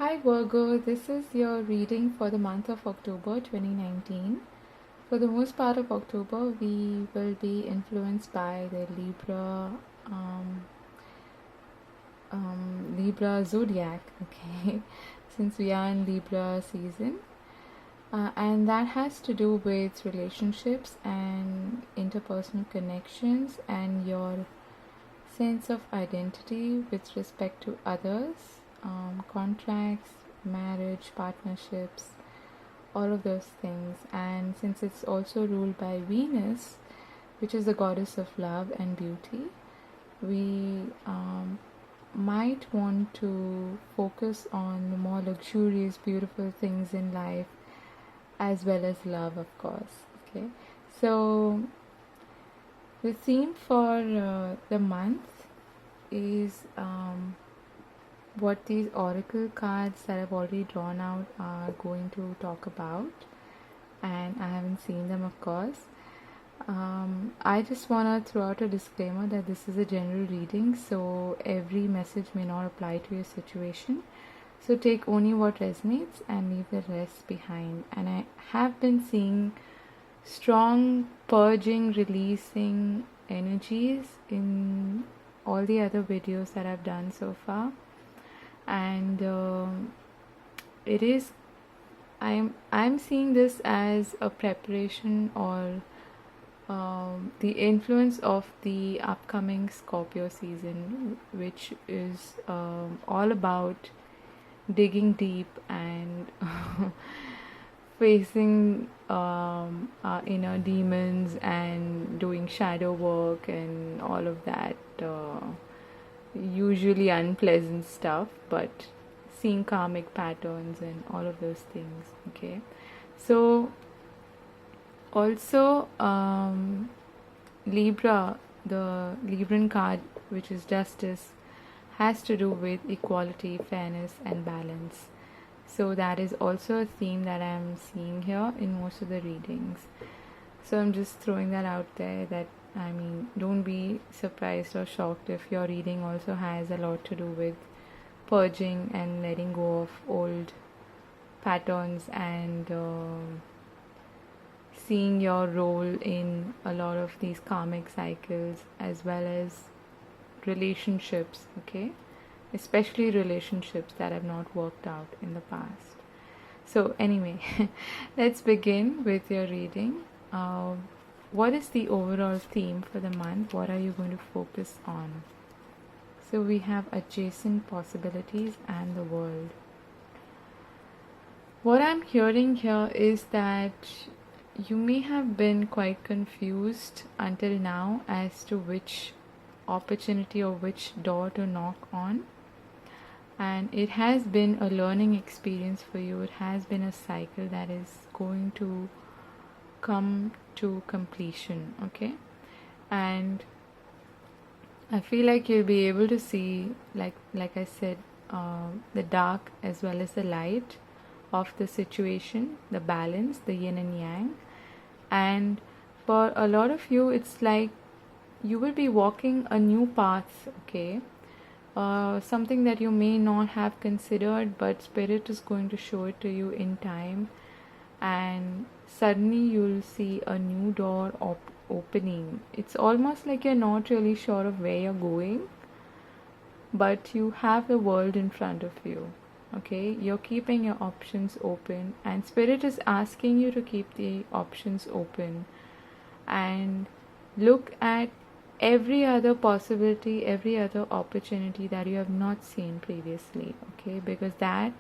Hi Virgo, this is your reading for the month of October 2019. For the most part of October, we will be influenced by the um, Libra zodiac, okay, since we are in Libra season. And that has to do with relationships and interpersonal connections and your sense of identity with respect to others, contracts, marriage, partnerships, all of those things. And since it's also ruled by Venus, which is the goddess of love and beauty, we might want to focus on the more luxurious, beautiful things in life as well as love, of course. Okay, so the theme for the month is what these oracle cards that I've already drawn out are going to talk about, and I haven't seen them, of course. I just want to throw out a disclaimer that this is a general reading, so every message may not apply to your situation. So take only what resonates and leave the rest behind. And I have been seeing strong purging, releasing energies in all the other videos that I've done so far, and it is I'm seeing this as a preparation or the influence of the upcoming Scorpio season, which is all about digging deep and facing our inner demons and doing shadow work and all of that usually unpleasant stuff, but seeing karmic patterns and all of those things. Okay, so also Libra, the Libran card, which is justice, has to do with equality, fairness and balance. So that is also a theme that I'm seeing here in most of the readings. So I'm just throwing that out there, that don't be surprised or shocked if your reading also has a lot to do with purging and letting go of old patterns and seeing your role in a lot of these karmic cycles, as well as relationships, okay, especially relationships that have not worked out in the past. So anyway, let's begin with your reading. What is the overall theme for the month? What are you going to focus on? So we have adjacent possibilities and the world. What I'm hearing here is that you may have been quite confused until now as to which opportunity or which door to knock on, and it has been a learning experience for you. It has been a cycle that is going to come to completion, okay? And I feel like you'll be able to see, like I said, the dark as well as the light of the situation, the balance, the yin and yang. And for a lot of you, it's like you will be walking a new path, okay? Something that you may not have considered, but Spirit is going to show it to you in time, and suddenly you'll see a new door opening. It's almost like you're not really sure of where you're going, but you have the world in front of you. Okay, you're keeping your options open, and Spirit is asking you to keep the options open and look at every other possibility, every other opportunity that you have not seen previously. Okay, because that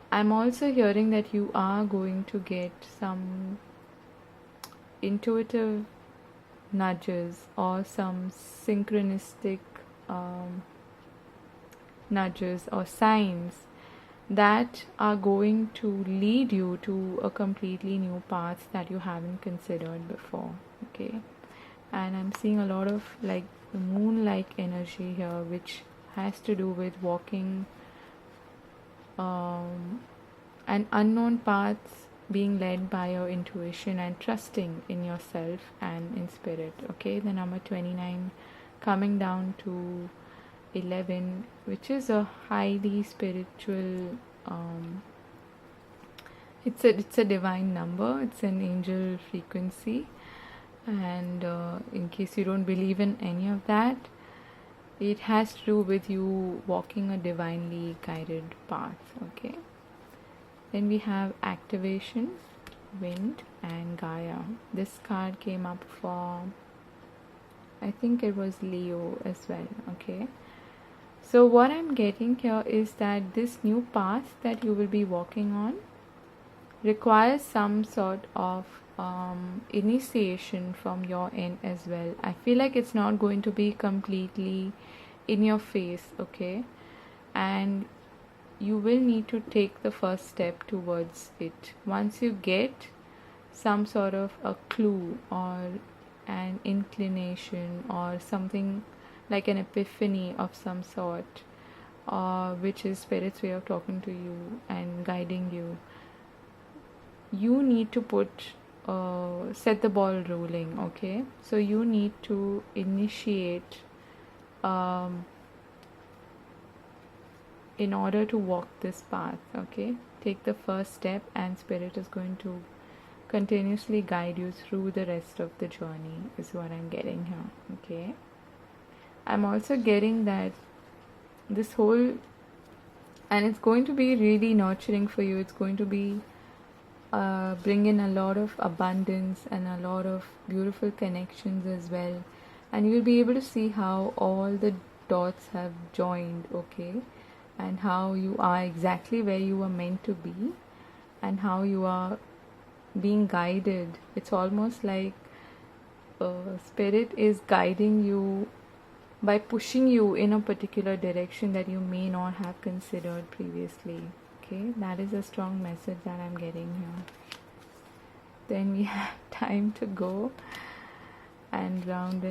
I'm also hearing that you are going to get some intuitive nudges or some synchronistic nudges or signs that are going to lead you to a completely new path that you haven't considered before. Okay, and I'm seeing a lot of like the moon-like energy here, which has to do with walking an unknown path, being led by your intuition and trusting in yourself and in spirit. Okay, the number 29 coming down to 11, which is a highly spiritual, it's a divine number. It's an angel frequency, and in case you don't believe in any of that, it has to do with you walking a divinely guided path. Okay, then we have activation, wind, and Gaia. This card came up for, I think it was Leo as well. Okay, so what I'm getting here is that this new path that you will be walking on requires some sort of initiation from your end as well. I feel like it's not going to be completely in your face, okay? And you will need to take the first step towards it. Once you get some sort of a clue or an inclination or something like an epiphany of some sort, which is Spirit's way of talking to you and guiding you, you need to set the ball rolling. Okay, so you need to initiate in order to walk this path. Okay, take the first step, and Spirit is going to continuously guide you through the rest of the journey, is what I'm getting here. Okay, I'm also getting that this whole, and it's going to be really nurturing for you. It's going to be bring in a lot of abundance and a lot of beautiful connections as well, and you'll be able to see how all the dots have joined. Okay, and how you are exactly where you are meant to be, and how you are being guided. It's almost like Spirit is guiding you by pushing you in a particular direction that you may not have considered previously. Okay, that is a strong message that I'm getting here. Then we have time to go, and round.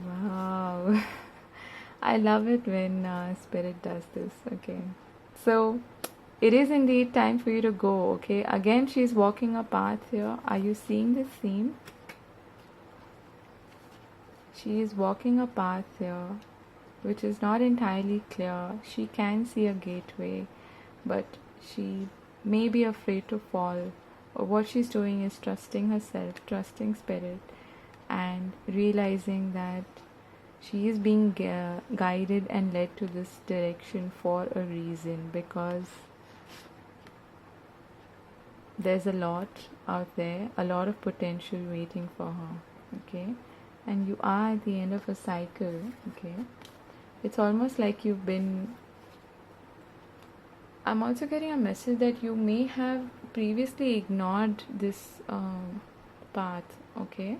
Wow. I love it when Spirit does this. Okay, so it is indeed time for you to go. Okay, again, she's walking a path here. Are you seeing this theme? She is walking a path here, which is not entirely clear. She can see a gateway, but she may be afraid to fall. Or what she's doing is trusting herself, trusting Spirit, and realizing that she is being guided and led to this direction for a reason, because there's a lot out there, a lot of potential waiting for her. Okay, and you are at the end of a cycle. Okay, it's almost like you've been, I'm also getting a message that you may have previously ignored this path. Okay,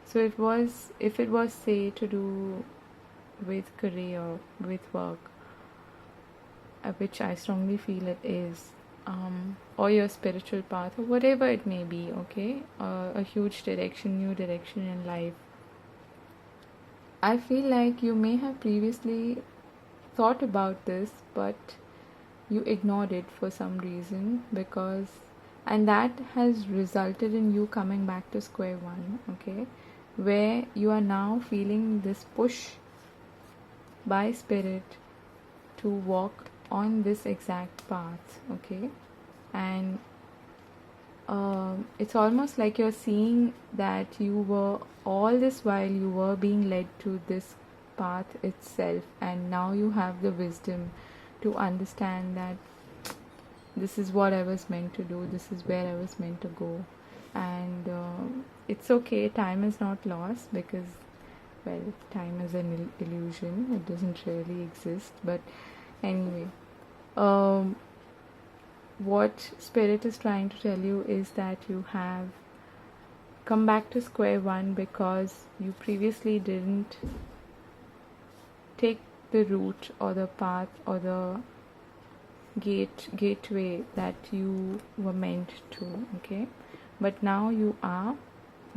so if it was say to do with career, with work, which I strongly feel it is, or your spiritual path, or whatever it may be. Okay, a huge direction, new direction in life, I feel like you may have previously thought about this, but you ignored it for some reason, and that has resulted in you coming back to square one. Okay, where you are now feeling this push by Spirit to walk on this exact path. Okay, and it's almost like you're seeing that you were, all this while you were being led to this path itself, and now you have the wisdom to understand that this is what I was meant to do, this is where I was meant to go. And it's okay, time is not lost, because, well, time is an illusion, it doesn't really exist. But anyway, what Spirit is trying to tell you is that you have come back to square one because you previously didn't take the route or the path or the gateway that you were meant to. Okay, but now you are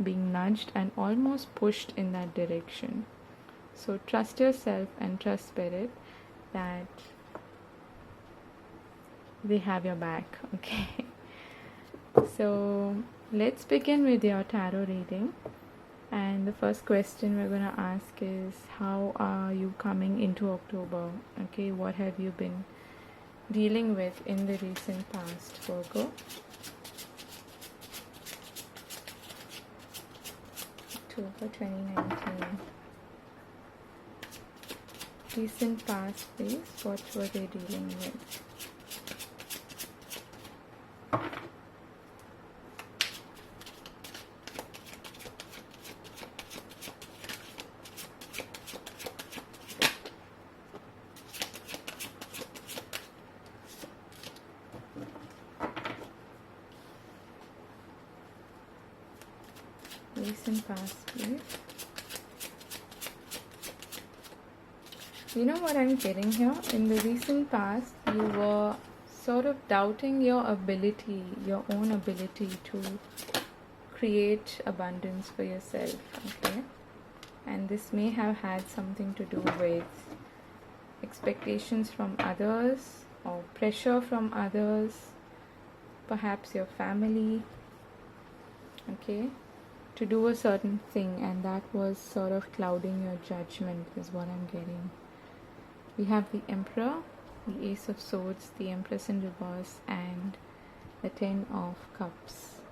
being nudged and almost pushed in that direction. So trust yourself and trust Spirit that they have your back. Okay, so let's begin with your tarot reading. And the first question we're going to ask is, how are you coming into October? Okay, what have you been dealing with in the recent past, Virgo? October 2019. Recent past, please. What were they dealing with? Recent past, please. You know what I'm getting here? In the recent past, you were sort of doubting your ability, your own ability to create abundance for yourself, okay? And this may have had something to do with expectations from others or pressure from others, perhaps your family, okay, to do a certain thing, and that was sort of clouding your judgment, is what I'm getting. We have the Emperor, the Ace of Swords, the Empress in reverse, and the Ten of Cups.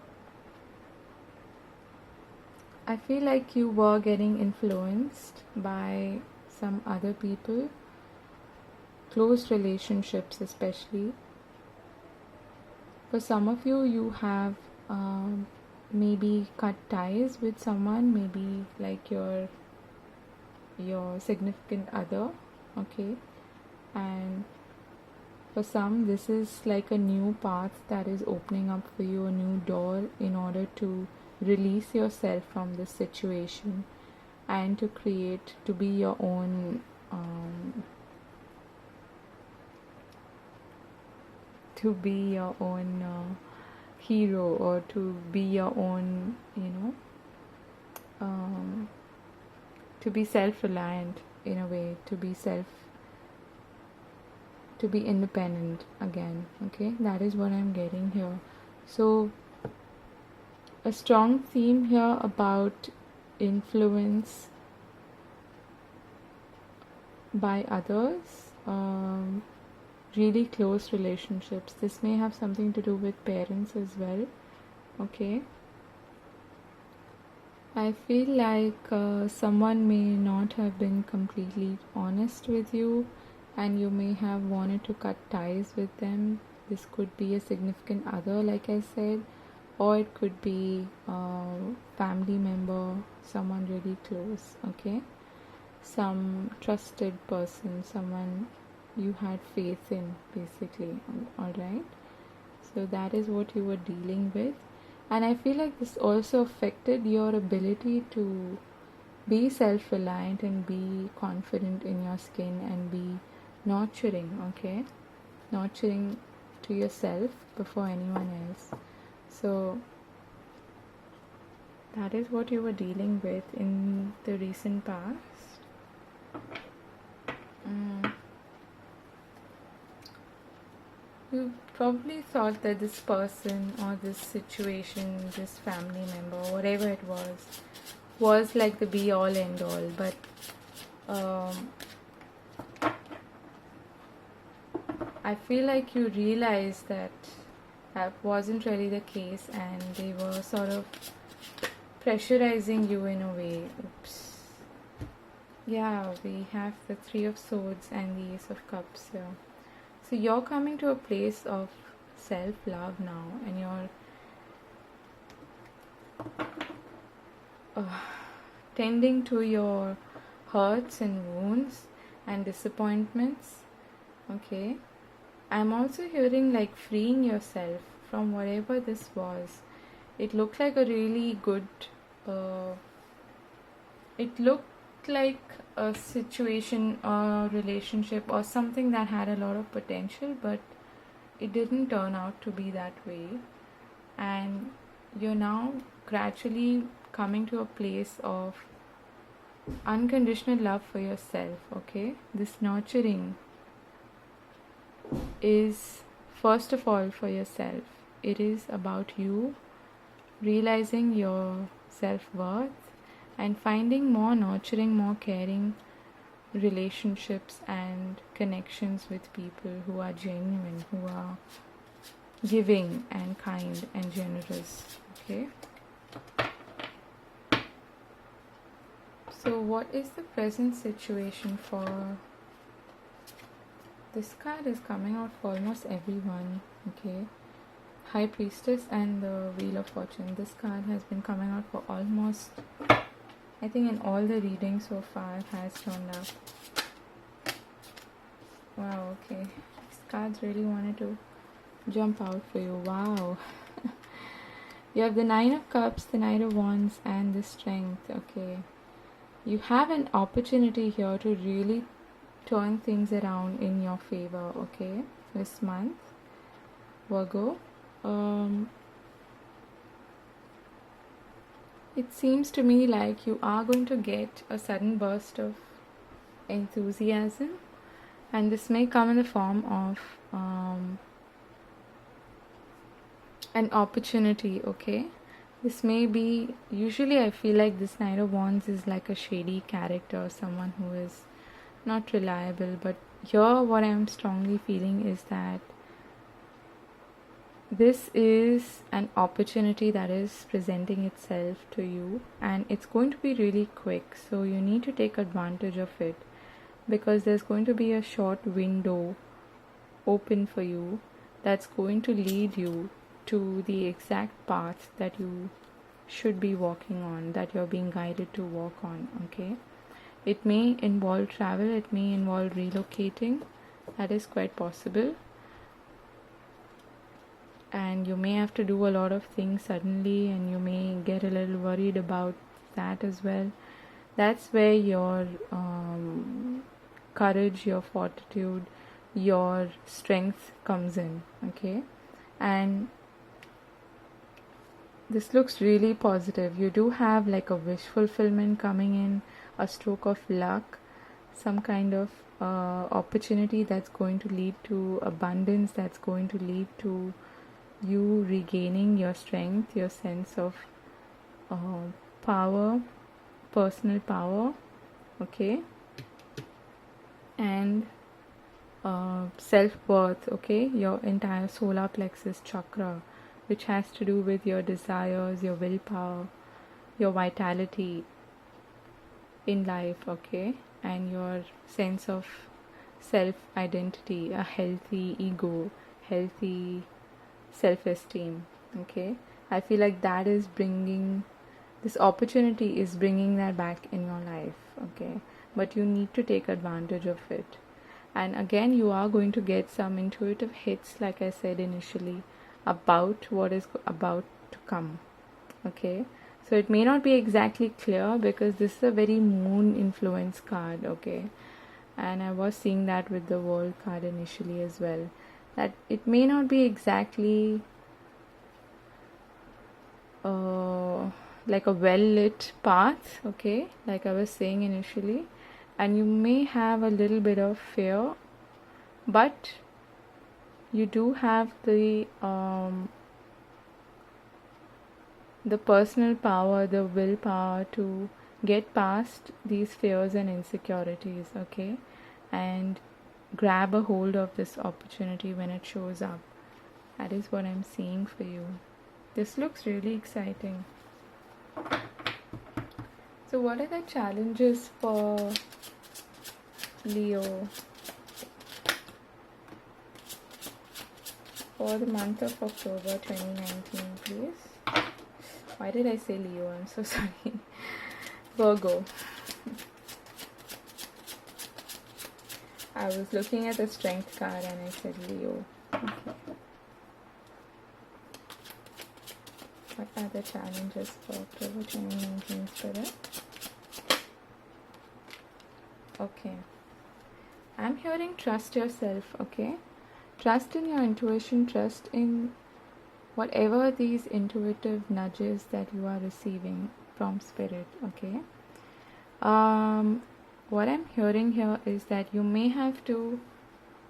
I feel like you were getting influenced by some other people, close relationships especially. For some of you, you have maybe cut ties with someone, maybe like your significant other, okay? And for some, this is like a new path that is opening up for you, a new door, in order to release yourself from this situation and to create, to be your own hero, or to be your own, to be self-reliant in a way, to be independent again, okay? That is what I'm getting here. So a strong theme here about influence by others, really close relationships. This may have something to do with parents as well, okay? I feel like someone may not have been completely honest with you, and you may have wanted to cut ties with them. This could be a significant other, like I said, or it could be a family member, someone really close, okay? Some trusted person, someone you had faith in, basically, alright? So that is what you were dealing with. And I feel like this also affected your ability to be self-reliant and be confident in your skin and be nurturing, okay? Nurturing to yourself before anyone else. So that is what you were dealing with in the recent past. You probably thought that this person or this situation, this family member, whatever it was like the be all end all, but I feel like you realized that that wasn't really the case, and they were sort of pressurizing you in a way. Oops. Yeah, we have the Three of Swords and the Ace of Cups here. So you're coming to a place of self-love now, and you're tending to your hurts and wounds and disappointments, okay? I'm also hearing like freeing yourself from whatever this was. It looked like a really good, it looked like a situation or relationship or something that had a lot of potential, but it didn't turn out to be that way. And you're now gradually coming to a place of unconditional love for yourself, okay? This nurturing is first of all for yourself. It is about you realizing your self-worth and finding more nurturing, more caring relationships and connections with people who are genuine, who are giving and kind and generous. Okay, so what is the present situation for this card? Is coming out for almost everyone. Okay, High Priestess and the Wheel of Fortune. This card has been coming out for almost, I think, in all the readings so far it has turned up. Wow, okay, these cards really wanted to jump out for you. Wow. You have the Nine of Cups, the Knight of Wands, and the Strength. Okay, you have an opportunity here to really turn things around in your favor. Okay, this month, Virgo. It seems to me like you are going to get a sudden burst of enthusiasm, and this may come in the form of an opportunity. Okay, this may be, usually I feel like this Knight of Wands is like a shady character, someone who is not reliable, but here what I'm strongly feeling is that this is an opportunity that is presenting itself to you, and it's going to be really quick, so you need to take advantage of it, because there's going to be a short window open for you that's going to lead you to the exact path that you should be walking on, that you're being guided to walk on. Okay, it may involve travel, it may involve relocating, that is quite possible, and you may have to do a lot of things suddenly, and you may get a little worried about that as well. That's where your courage, your fortitude, your strength comes in. Okay, and this looks really positive. You do have like a wish fulfillment coming in, a stroke of luck, some kind of opportunity that's going to lead to abundance, that's going to lead to you regaining your strength, your sense of power, personal power. Okay, and self-worth. Okay, your entire solar plexus chakra, which has to do with your desires, your willpower, your vitality in life. Okay, and your sense of self-identity, a healthy ego, healthy self-esteem. Okay, I feel like that is bringing, this opportunity is bringing that back in your life. Okay, but you need to take advantage of it, and again you are going to get some intuitive hits, like I said initially, about what is about to come. Okay, so it may not be exactly clear because this is a very moon influence card. Okay, and I was seeing that with the World card initially as well, that it may not be exactly like a well lit path. Okay, like I was saying initially, and you may have a little bit of fear, but you do have the personal power, the willpower to get past these fears and insecurities. Okay, and grab a hold of this opportunity when it shows up. That is what I'm seeing for you. This looks really exciting. So what are the challenges for Leo for the month of October 2019, please? Why did I say Leo? I'm so sorry. Virgo. I was looking at the Strength card and I said Leo. Okay. What are the challenges for October 2019, Spirit? Okay. I'm hearing trust yourself. Okay. Trust in your intuition, trust in whatever these intuitive nudges that you are receiving from Spirit. Okay. What I'm hearing here is that you may have to,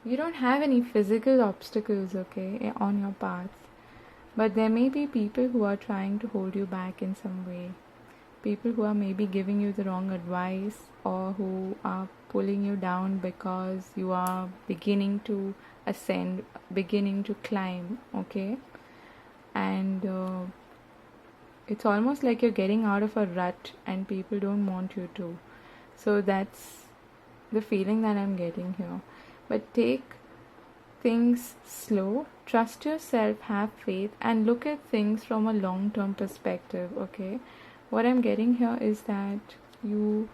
you don't have any physical obstacles, okay, on your path, but there may be people who are trying to hold you back in some way. people who are maybe giving you the wrong advice, or who are pulling you down because you are beginning to ascend, beginning to climb, okay? And it's almost like you're getting out of a rut and people don't want you to. So that's the feeling that I'm getting here. But take things slow, trust yourself, have faith, and look at things from a long term perspective, okay? What I'm getting here is that you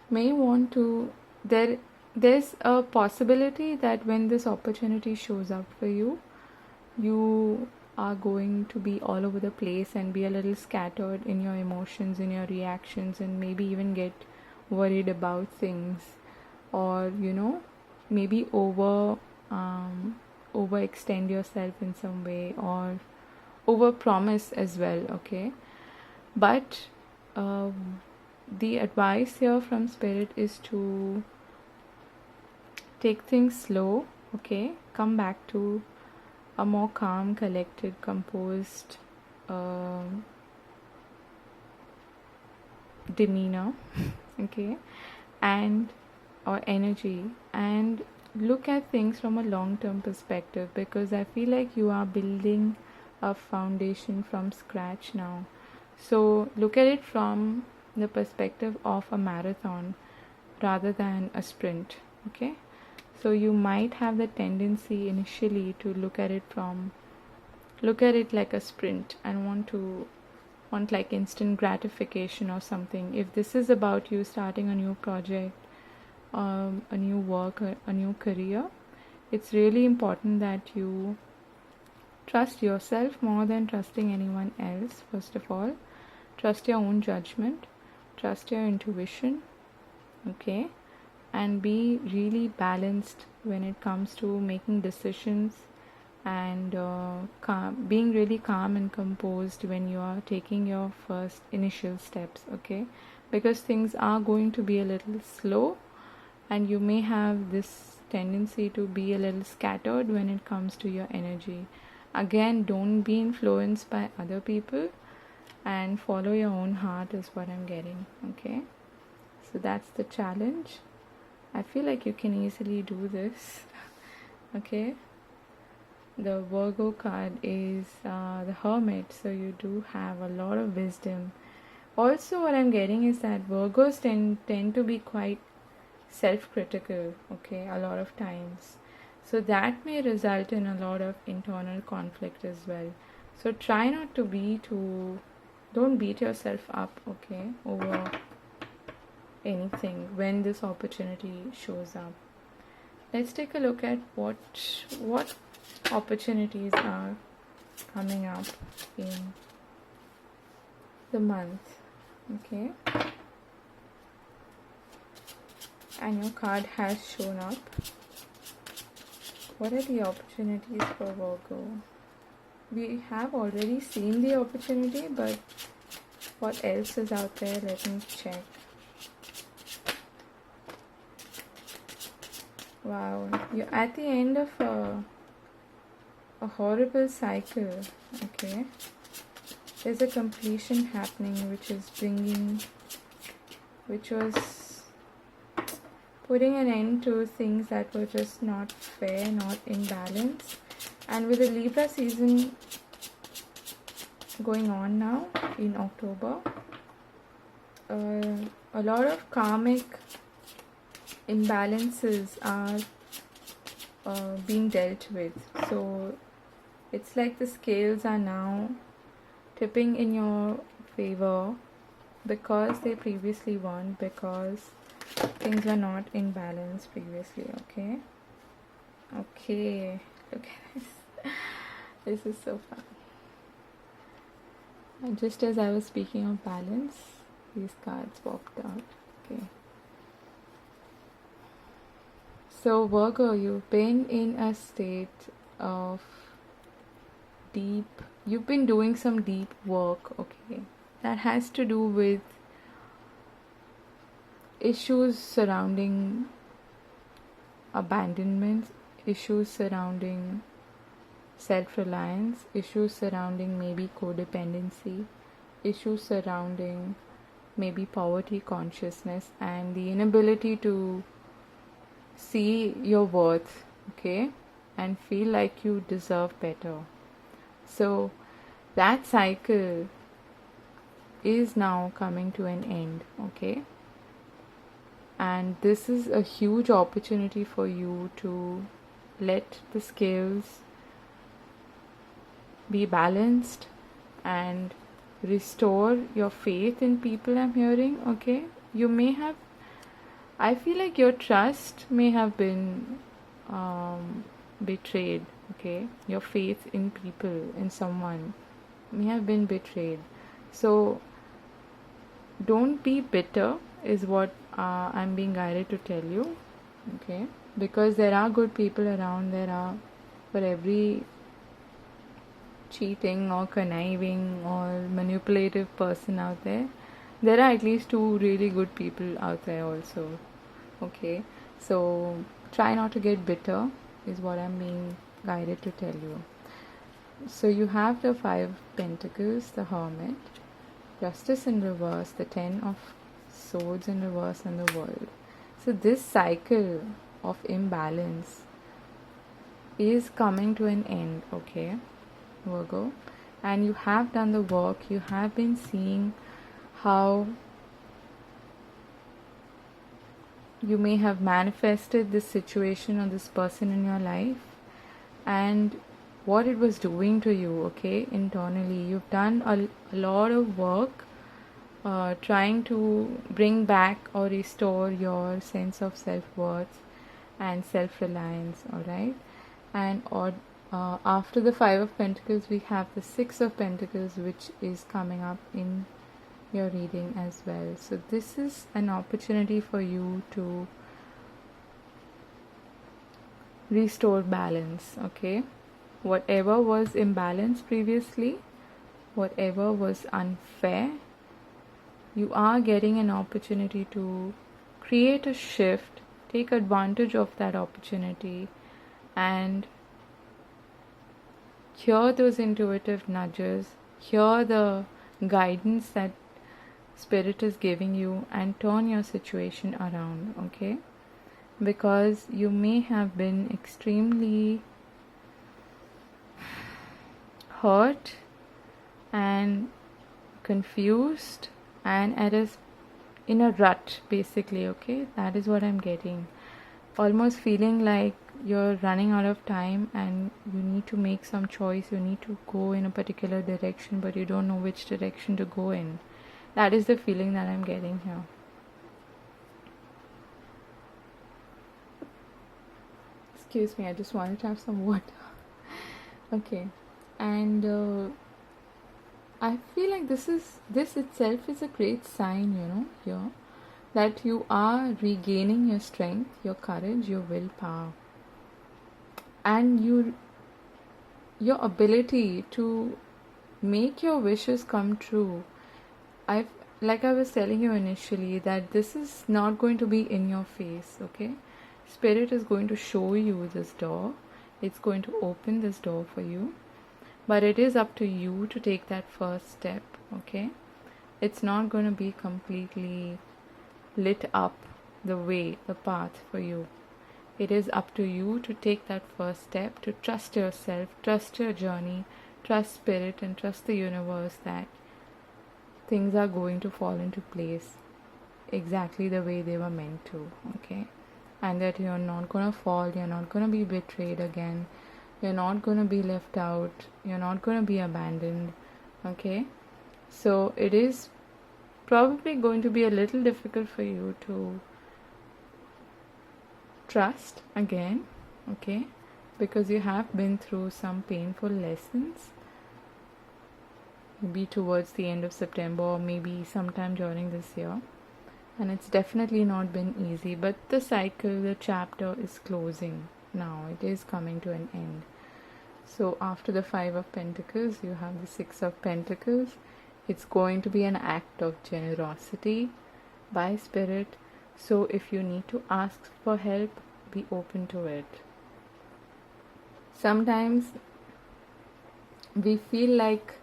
may want to, there's a possibility that when this opportunity shows up for you, you are going to be all over the place and be a little scattered in your emotions, in your reactions, and maybe even get worried about things, or maybe overextend yourself in some way, or over promise as well, okay? But the advice here from spirit is to take things slow, okay? Come back to a more calm, collected, composed demeanor, okay, and or energy, and look at things from a long-term perspective, because I feel like you are building a foundation from scratch now. So look at it from the perspective of a marathon rather than a sprint, okay? So you might have the tendency initially to look at it like a sprint and want like instant gratification or something. If this is about you starting a new project, a new work, a new career, it's really important that you trust yourself more than trusting anyone else. First of all, trust your own judgment, trust your intuition, okay? And be really balanced when it comes to making decisions, and being really calm and composed when you are taking your first initial steps, okay? Because things are going to be a little slow, and you may have this tendency to be a little scattered when it comes to your energy. Again, don't be influenced by other people and follow your own heart is what I'm getting, okay? So that's the challenge. I feel like you can easily do this, okay? The Virgo card is the Hermit, so you do have a lot of wisdom. Also, what I'm getting is that Virgos tend to be quite self-critical, okay, a lot of times. So that may result in a lot of internal conflict as well. So try not to don't beat yourself up, okay, over anything when this opportunity shows up. Let's take a look at what opportunities are coming up in the month, okay? And your card has shown up. What are the opportunities for Virgo? We have already seen the opportunity, but what else is out there? Let me check. Wow, you're at the end of a horrible cycle, okay? There's a completion happening which was putting an end to things that were just not fair, not in balance. And with the Libra season going on now in October, a lot of karmic imbalances are being dealt with. So it's like the scales are now tipping in your favor because they previously weren't, because things were not in balance previously, okay? Okay, look at this. This is so fun. And just as I was speaking of balance, these cards popped out, okay? So Virgo, you've been in a state of you've been doing some deep work, okay? That has to do with issues surrounding abandonment, issues surrounding self-reliance, issues surrounding maybe codependency, issues surrounding maybe poverty consciousness and the inability to see your worth, okay, and feel like you deserve better. So that cycle is now coming to an end, okay, and this is a huge opportunity for you to let the scales be balanced and restore your faith in people. I'm hearing, okay, you may have, I feel like your trust may have been betrayed, okay, your faith in people, in someone may have been betrayed. So don't be bitter is what I'm being guided to tell you, okay, because there are good people around. There are, for every cheating or conniving or manipulative person out there, there are at least two really good people out there also, okay. So try not to get bitter is what I'm being guided to tell you. So you have the 5 Pentacles, the Hermit, Justice in reverse, the 10 of Swords in reverse, and the World. So this cycle of imbalance is coming to an end, okay, Virgo, and you have done the work. You have been seeing how you may have manifested this situation or this person in your life and what it was doing to you, okay, internally. You've done a lot of work trying to bring back or restore your sense of self-worth and self-reliance, alright. And after the 5 of Pentacles, we have the 6 of Pentacles, which is coming up in your reading as well. So this is an opportunity for you to restore balance, okay. Whatever was imbalanced previously, whatever was unfair, you are getting an opportunity to create a shift, take advantage of that opportunity, and hear those intuitive nudges, hear the guidance that Spirit is giving you, and turn your situation around, okay? Because you may have been extremely hurt and confused and in a rut, basically, okay. That is what I'm getting. Almost feeling like you're running out of time and you need to make some choice. You need to go in a particular direction, but you don't know which direction to go in. That is the feeling that I'm getting here. Excuse me, I just wanted to have some water. Okay, and I feel like this itself is a great sign, here, that you are regaining your strength, your courage, your willpower, and your ability to make your wishes come true. Like I was telling you initially, that this is not going to be in your face, okay? Spirit is going to show you this door. It's going to open this door for you. But it is up to you to take that first step, okay? It's not going to be completely lit up the path for you. It is up to you to take that first step, to trust yourself, trust your journey, trust Spirit, and trust the universe that things are going to fall into place exactly the way they were meant to, okay? And that you're not going to fall, you're not going to be betrayed again, you're not going to be left out, you're not going to be abandoned, okay? So it is probably going to be a little difficult for you to trust again, okay? Because you have been through some painful lessons, maybe towards the end of September or maybe sometime during this year. And it's definitely not been easy, but the cycle, the chapter is closing now. It is coming to an end. So after the 5 of Pentacles, you have the 6 of Pentacles. It's going to be an act of generosity by Spirit. So if you need to ask for help, be open to it. Sometimes we feel like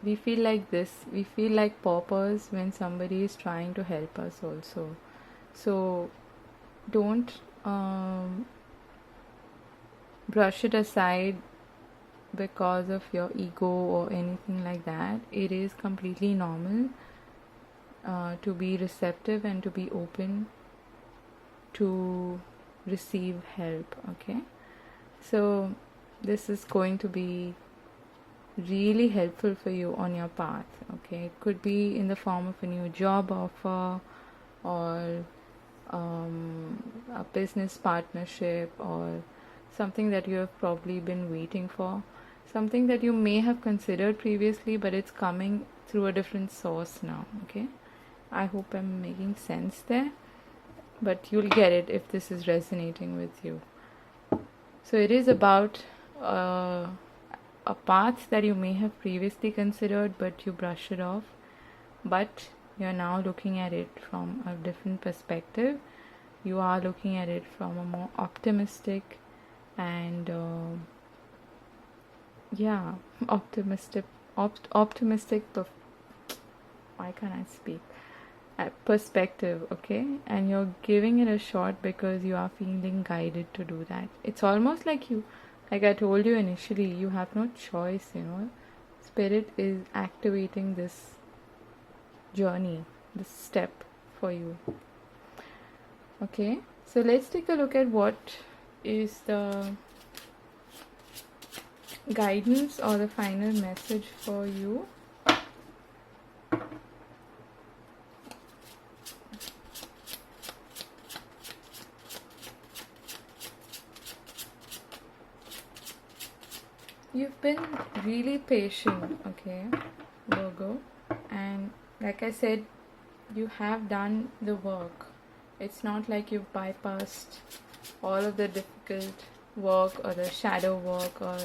we feel like this. We feel like paupers when somebody is trying to help us also. So don't brush it aside because of your ego or anything like that. It is completely normal to be receptive and to be open to receive help. Okay, so this is going to be really helpful for you on your path. Okay, it could be in the form of a new job offer, or a business partnership, or something that you have probably been waiting for, something that you may have considered previously, but it's coming through a different source now. Okay, I hope I'm making sense there, but you'll get it if this is resonating with you. So it is about a path that you may have previously considered, but you brush it off, but you're now looking at it from a different perspective. You are looking at it from a more optimistic and optimistic why can't I speak perspective. Okay, and you're giving it a shot because you are feeling guided to do that. It's almost like like I told you initially, you have no choice. Spirit is activating this journey, this step for you. Okay, so let's take a look at what is the guidance or the final message for you. You've been really patient, okay, Virgo, and like I said, you have done the work. It's not like you've bypassed all of the difficult work or the shadow work, or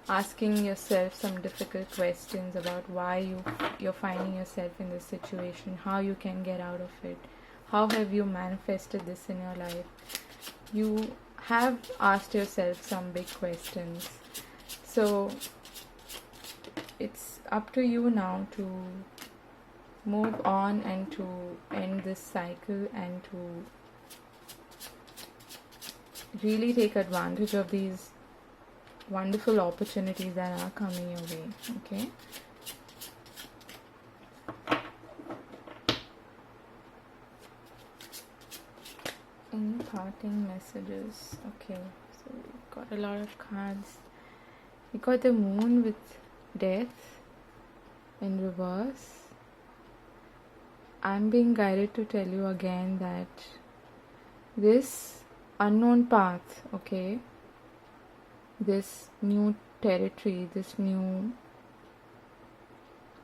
asking yourself some difficult questions about why you're finding yourself in this situation, how you can get out of it, how have you manifested this in your life. You have asked yourself some big questions. So it's up to you now to move on and to end this cycle and to really take advantage of these wonderful opportunities that are coming your way. Okay, any parting messages? Okay, so we've got a lot of cards. We got the moon with death in reverse. I'm being guided to tell you again that this unknown path, okay, this new territory, this new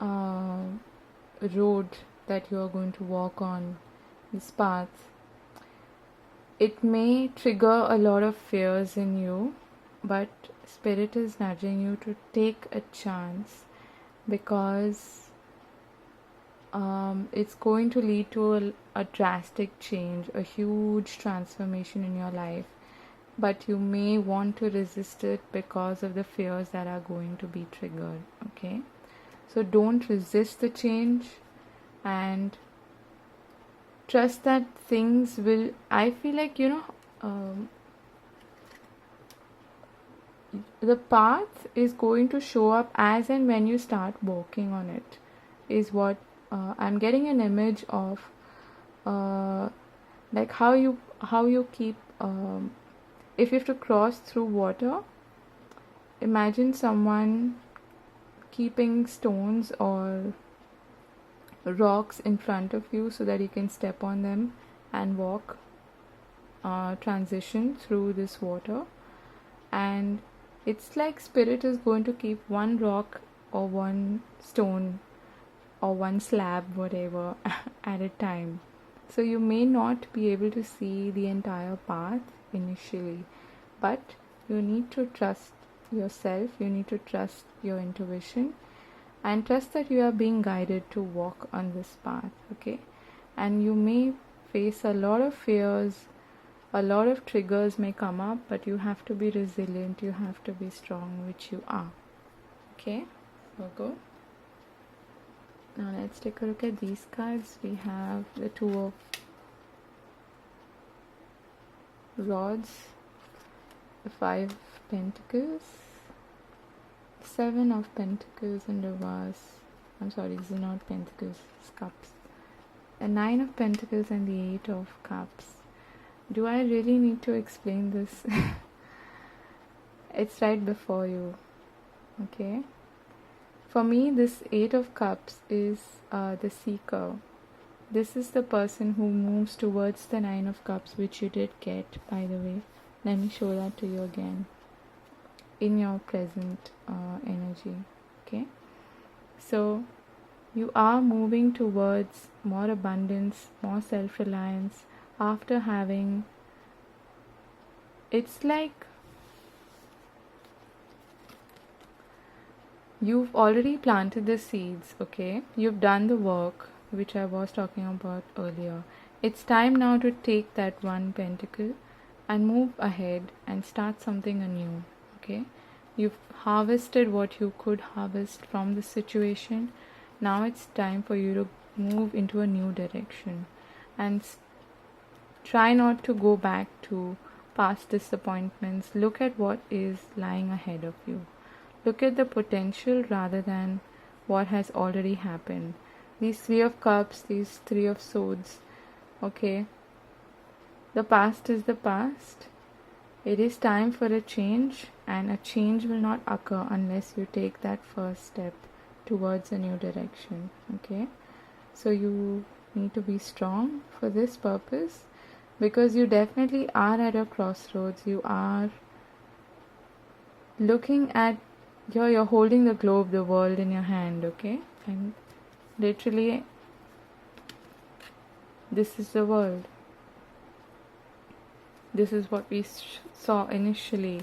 road that you are going to walk on, this path, it may trigger a lot of fears in you, but Spirit is nudging you to take a chance, because it's going to lead to a drastic change, a huge transformation in your life, but you may want to resist it because of the fears that are going to be triggered. Okay, so don't resist the change and trust that things will, I feel like, the path is going to show up as and when you start working on it, is what I'm getting an image of, like how you keep, if you have to cross through water, imagine someone keeping stones or rocks in front of you so that you can step on them and walk, transition through this water. And it's like Spirit is going to keep one rock or one stone or one slab, whatever, at a time. So you may not be able to see the entire path initially, but you need to trust yourself, you need to trust your intuition, and trust that you are being guided to walk on this path. Okay, and you may face a lot of fears, a lot of triggers may come up, but you have to be resilient, you have to be strong, which you are. Okay, Virgo. Now let's take a look at these cards. We have the Two of Rods, the Five of Pentacles, Seven of Pentacles in reverse. I'm sorry, this is not Pentacles, it's Cups. The Nine of Pentacles and the Eight of Cups. Do I really need to explain this? It's right before you. Okay. For me, this Eight of Cups is the seeker. This is the person who moves towards the Nine of Cups, which you did get, by the way. Let me show that to you again in your present energy. Okay. So you are moving towards more abundance, more self-reliance after having, it's like you've already planted the seeds, okay? You've done the work, which I was talking about earlier. It's time now to take that one pentacle and move ahead and start something anew, okay? You've harvested what you could harvest from the situation. Now it's time for you to move into a new direction and try not to go back to past disappointments. Look at what is lying ahead of you. Look at the potential rather than what has already happened. These Three of Cups, these Three of Swords, okay? The past is the past. It is time for a change, and a change will not occur unless you take that first step towards a new direction, okay? So you need to be strong for this purpose, because you definitely are at a crossroads. You are looking at, you're holding the globe, the world in your hand, okay? And literally, this is the world. This is what we saw initially,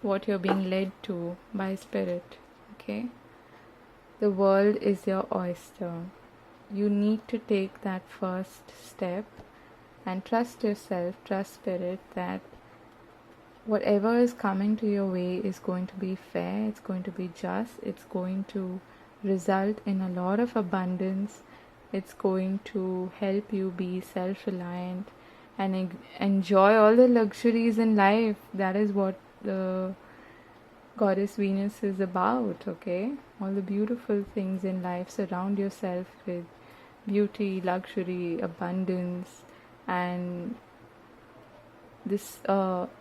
what you're being led to by Spirit, okay? The world is your oyster. You need to take that first step and trust yourself, trust Spirit, that whatever is coming to your way is going to be fair, it's going to be just, it's going to result in a lot of abundance, it's going to help you be self-reliant and enjoy all the luxuries in life. That is what the Goddess Venus is about, okay? All the beautiful things in life. Surround yourself with beauty, luxury, abundance, and this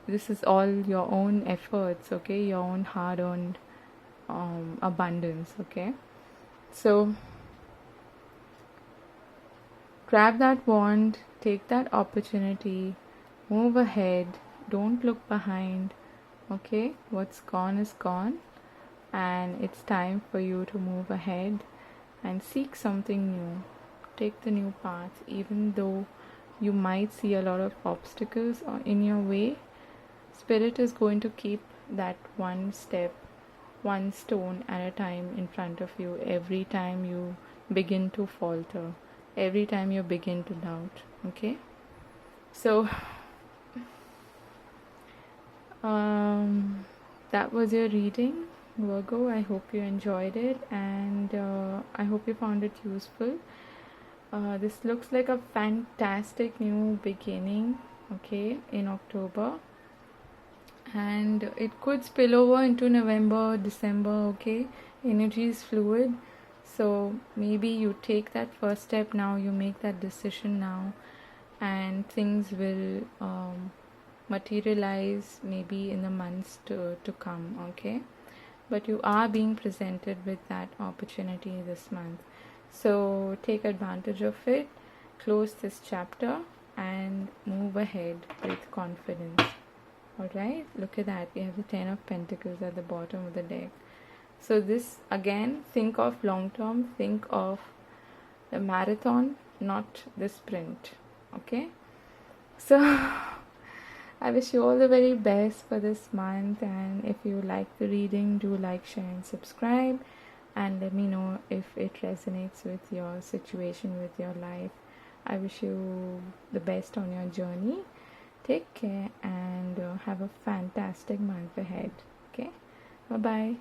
is all your own efforts, okay? Your own hard-earned abundance, okay? So grab that wand, take that opportunity, move ahead, don't look behind, okay? What's gone is gone, and it's time for you to move ahead and seek something new. Take the new path, even though you might see a lot of obstacles in your way. Spirit is going to keep that one step, one stone at a time in front of you every time you begin to falter, every time you begin to doubt, okay? So that was your reading, Virgo. I hope you enjoyed it, and I hope you found it useful. This looks like a fantastic new beginning, okay, in October, and it could spill over into November, December, okay? Energy is fluid, so maybe you take that first step now, you make that decision now, and things will materialize maybe in the months to come, okay? But you are being presented with that opportunity this month, so take advantage of it, close this chapter, and move ahead with confidence. Alright, look at that, we have the 10 of Pentacles at the bottom of the deck. So this, again, think of long term, think of the marathon, not the sprint, okay? So I wish you all the very best for this month, and if you like the reading, do like, share and subscribe, and let me know if it resonates with your situation, with your life. I wish you the best on your journey. Take care and have a fantastic month ahead. Okay, bye bye.